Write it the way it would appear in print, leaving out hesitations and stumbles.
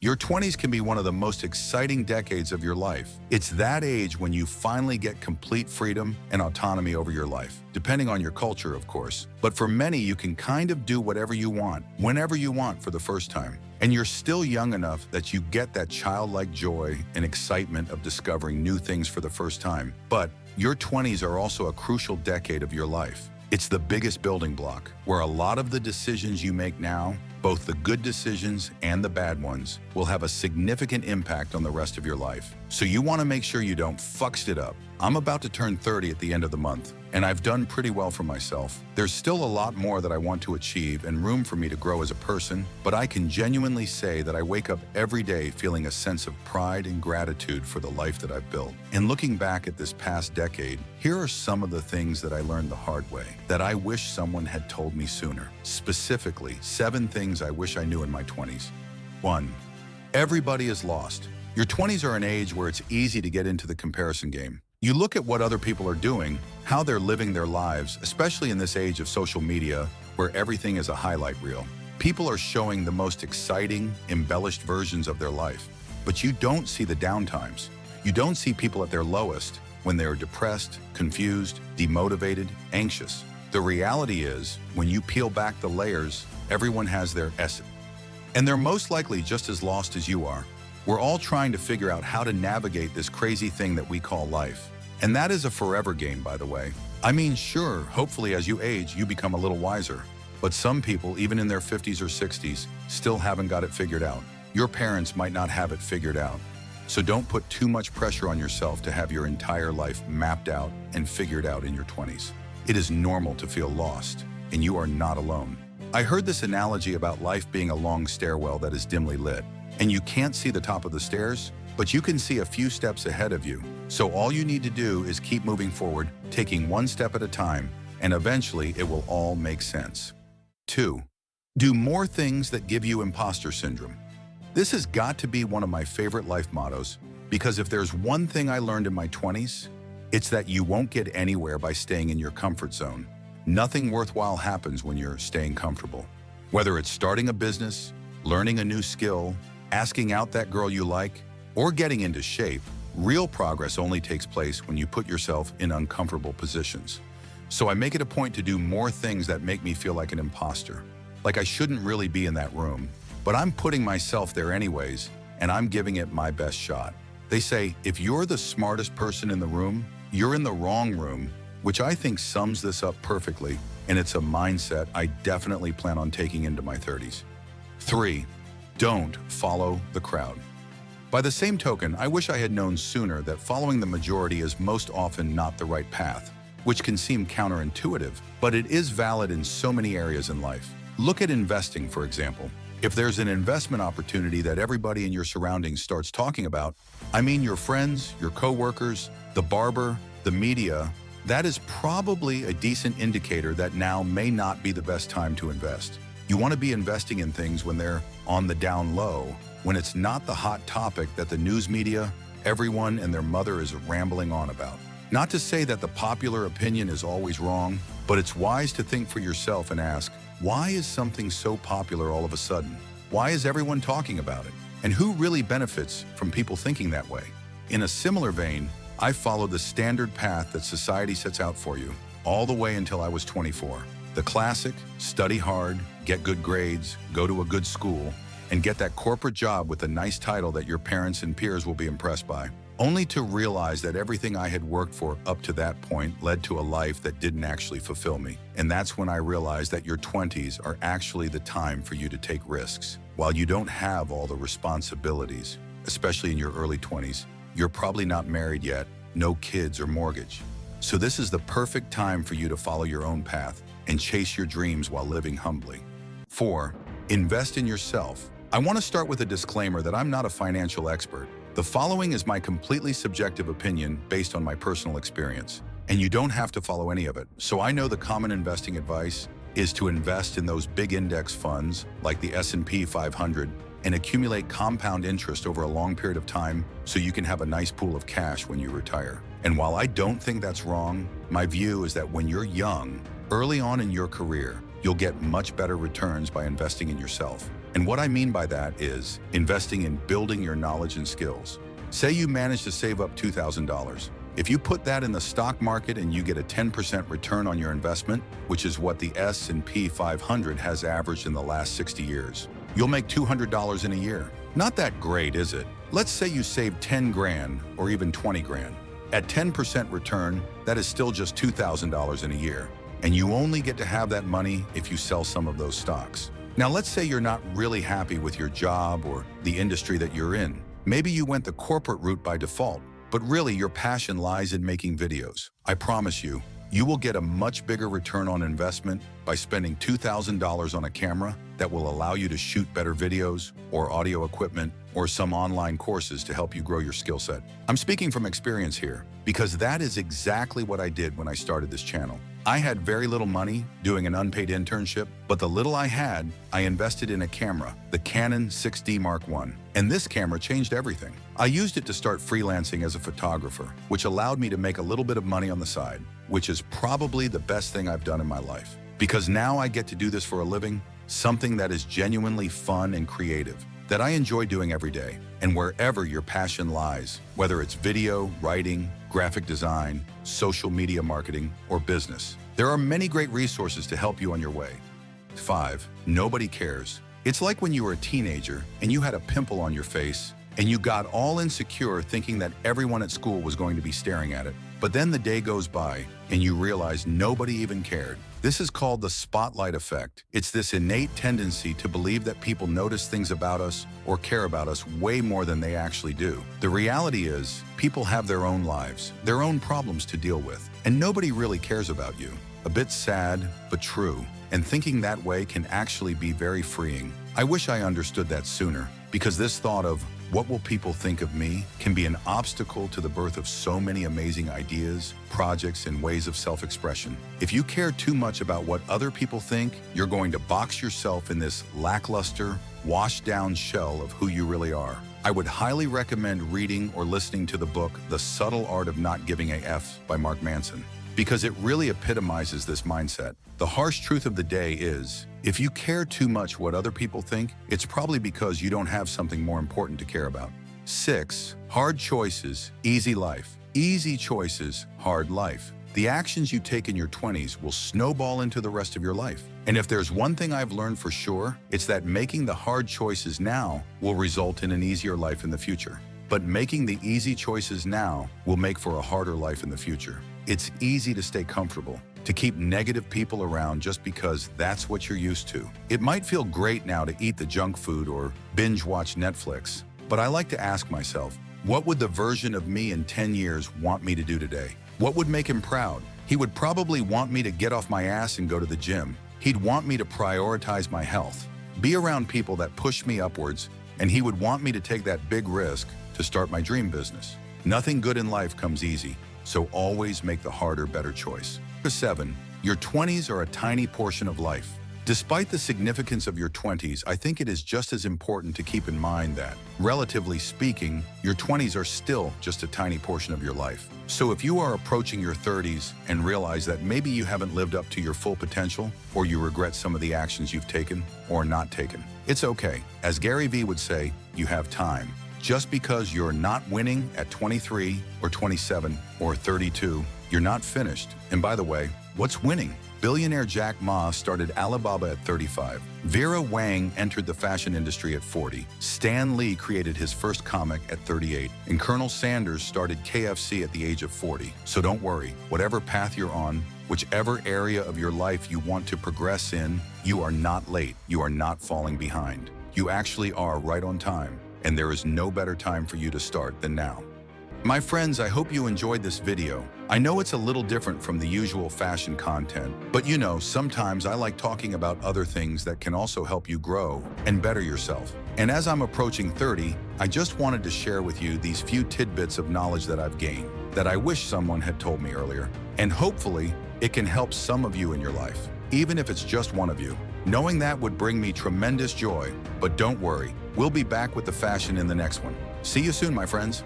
Your 20s can be one of the most exciting decades of your life. It's that age when you finally get complete freedom and autonomy over your life, depending on your culture, of course. But for many, you can kind of do whatever you want, whenever you want for the first time. And you're still young enough that you get that childlike joy and excitement of discovering new things for the first time. But your 20s are also a crucial decade of your life. It's the biggest building block, where a lot of the decisions you make now, both the good decisions and the bad ones, will have a significant impact on the rest of your life. So you want to make sure you don't fuck it up. I'm about to turn 30 at the end of the month, and I've done pretty well for myself. There's still a lot more that I want to achieve and room for me to grow as a person, but I can genuinely say that I wake up every day feeling a sense of pride and gratitude for the life that I've built. And looking back at this past decade, here are some of the things that I learned the hard way, that I wish someone had told me sooner. Specifically, 7 things I wish I knew in my 20s. 1. Everybody is lost. Your 20s are an age where it's easy to get into the comparison game. You look at what other people are doing, how they're living their lives, especially in this age of social media, where everything is a highlight reel. People are showing the most exciting, embellished versions of their life. But you don't see the downtimes. You don't see people at their lowest, when they are depressed, confused, demotivated, anxious. The reality is, when you peel back the layers, everyone has their essence. And they're most likely just as lost as you are. We're all trying to figure out how to navigate this crazy thing that we call life. And that is a forever game, by the way. I mean, sure, hopefully as you age, you become a little wiser. But some people, even in their 50s or 60s, still haven't got it figured out. Your parents might not have it figured out. So don't put too much pressure on yourself to have your entire life mapped out and figured out in your 20s. It is normal to feel lost, and you are not alone. I heard this analogy about life being a long stairwell that is dimly lit, and you can't see the top of the stairs, but you can see a few steps ahead of you. So all you need to do is keep moving forward, taking one step at a time, and eventually it will all make sense. 2. Do more things that give you imposter syndrome. This has got to be one of my favorite life mottos, because if there's one thing I learned in my 20s, it's that you won't get anywhere by staying in your comfort zone. Nothing worthwhile happens when you're staying comfortable. Whether it's starting a business, learning a new skill, asking out that girl you like, or getting into shape, real progress only takes place when you put yourself in uncomfortable positions. So I make it a point to do more things that make me feel like an imposter. Like I shouldn't really be in that room, but I'm putting myself there anyways, and I'm giving it my best shot. They say, if you're the smartest person in the room, you're in the wrong room, which I think sums this up perfectly, and it's a mindset I definitely plan on taking into my 30s. 3. Don't follow the crowd. By the same token, I wish I had known sooner that following the majority is most often not the right path, which can seem counterintuitive, but it is valid in so many areas in life. Look at investing, for example. If there's an investment opportunity that everybody in your surroundings starts talking about, I mean your friends, your coworkers, the barber, the media, that is probably a decent indicator that now may not be the best time to invest. You want to be investing in things when they're on the down low, when it's not the hot topic that the news media, everyone and their mother is rambling on about. Not to say that the popular opinion is always wrong, but it's wise to think for yourself and ask, why is something so popular all of a sudden? Why is everyone talking about it? And who really benefits from people thinking that way? In a similar vein, I followed the standard path that society sets out for you, all the way until I was 24. The classic, study hard, get good grades, go to a good school, and get that corporate job with a nice title that your parents and peers will be impressed by. Only to realize that everything I had worked for up to that point led to a life that didn't actually fulfill me. And that's when I realized that your 20s are actually the time for you to take risks. While you don't have all the responsibilities, especially in your early 20s, you're probably not married yet, no kids or mortgage. So this is the perfect time for you to follow your own path and chase your dreams while living humbly. 4. Invest in yourself. I want to start with a disclaimer that I'm not a financial expert. The following is my completely subjective opinion based on my personal experience, and you don't have to follow any of it. So I know the common investing advice is to invest in those big index funds like the S&P 500 and accumulate compound interest over a long period of time so you can have a nice pool of cash when you retire. And while I don't think that's wrong, my view is that when you're young, early on in your career, you'll get much better returns by investing in yourself. And what I mean by that is investing in building your knowledge and skills. Say you manage to save up $2,000. If you put that in the stock market and you get a 10% return on your investment, which is what the S&P 500 has averaged in the last 60 years, you'll make $200 in a year. Not that great, is it? Let's say you save 10 grand or even 20 grand. At 10% return, that is still just $2,000 in a year. And you only get to have that money if you sell some of those stocks. Now, let's say you're not really happy with your job or the industry that you're in. Maybe you went the corporate route by default, but really your passion lies in making videos. I promise you, you will get a much bigger return on investment by spending $2,000 on a camera that will allow you to shoot better videos or audio equipment or some online courses to help you grow your skill set. I'm speaking from experience here because that is exactly what I did when I started this channel. I had very little money doing an unpaid internship, but the little I had, I invested in a camera, the Canon 6D Mark I. And this camera changed everything. I used it to start freelancing as a photographer, which allowed me to make a little bit of money on the side, which is probably the best thing I've done in my life. Because now I get to do this for a living, something that is genuinely fun and creative, that I enjoy doing every day. And wherever your passion lies, whether it's video, writing, graphic design, social media marketing, or business, there are many great resources to help you on your way. 5. Nobody cares. It's like when you were a teenager and you had a pimple on your face and you got all insecure thinking that everyone at school was going to be staring at it. But then the day goes by and you realize nobody even cared. This is called the spotlight effect. It's this innate tendency to believe that people notice things about us or care about us way more than they actually do. The reality is, people have their own lives, their own problems to deal with, and nobody really cares about you. A bit sad, but true. And thinking that way can actually be very freeing. I wish I understood that sooner, because this thought of, what will people think of me, can be an obstacle to the birth of so many amazing ideas, projects, and ways of self-expression. If you care too much about what other people think, you're going to box yourself in this lackluster, washed-down shell of who you really are. I would highly recommend reading or listening to the book, The Subtle Art of Not Giving a F by Mark Manson, because it really epitomizes this mindset. The harsh truth of the day is, if you care too much what other people think, it's probably because you don't have something more important to care about. 6. Hard choices, easy life. Easy choices, hard life. The actions you take in your 20s will snowball into the rest of your life. And if there's one thing I've learned for sure, it's that making the hard choices now will result in an easier life in the future. But making the easy choices now will make for a harder life in the future. It's easy to stay comfortable, to keep negative people around just because that's what you're used to. It might feel great now to eat the junk food or binge watch Netflix, but I like to ask myself, what would the version of me in 10 years want me to do today? What would make him proud? He would probably want me to get off my ass and go to the gym. He'd want me to prioritize my health, be around people that push me upwards, and he would want me to take that big risk to start my dream business. Nothing good in life comes easy, so always make the harder, better choice. 7. Your 20s are a tiny portion of life. Despite the significance of your 20s, I think it is just as important to keep in mind that, relatively speaking, your 20s are still just a tiny portion of your life. So if you are approaching your 30s and realize that maybe you haven't lived up to your full potential, or you regret some of the actions you've taken or not taken, it's okay. As Gary Vee would say, you have time. Just because you're not winning at 23 or 27 or 32, you're not finished. And by the way, what's winning? Billionaire Jack Ma started Alibaba at 35. Vera Wang entered the fashion industry at 40. Stan Lee created his first comic at 38. And Colonel Sanders started KFC at the age of 40. So don't worry, whatever path you're on, whichever area of your life you want to progress in, you are not late. You are not falling behind. You actually are right on time. And there is no better time for you to start than now. My friends, I hope you enjoyed this video. I know it's a little different from the usual fashion content, but you know, sometimes I like talking about other things that can also help you grow and better yourself. And as I'm approaching 30, I just wanted to share with you these few tidbits of knowledge that I've gained, that I wish someone had told me earlier. And hopefully, it can help some of you in your life, even if it's just one of you. Knowing that would bring me tremendous joy, but don't worry, we'll be back with the fashion in the next one. See you soon, my friends.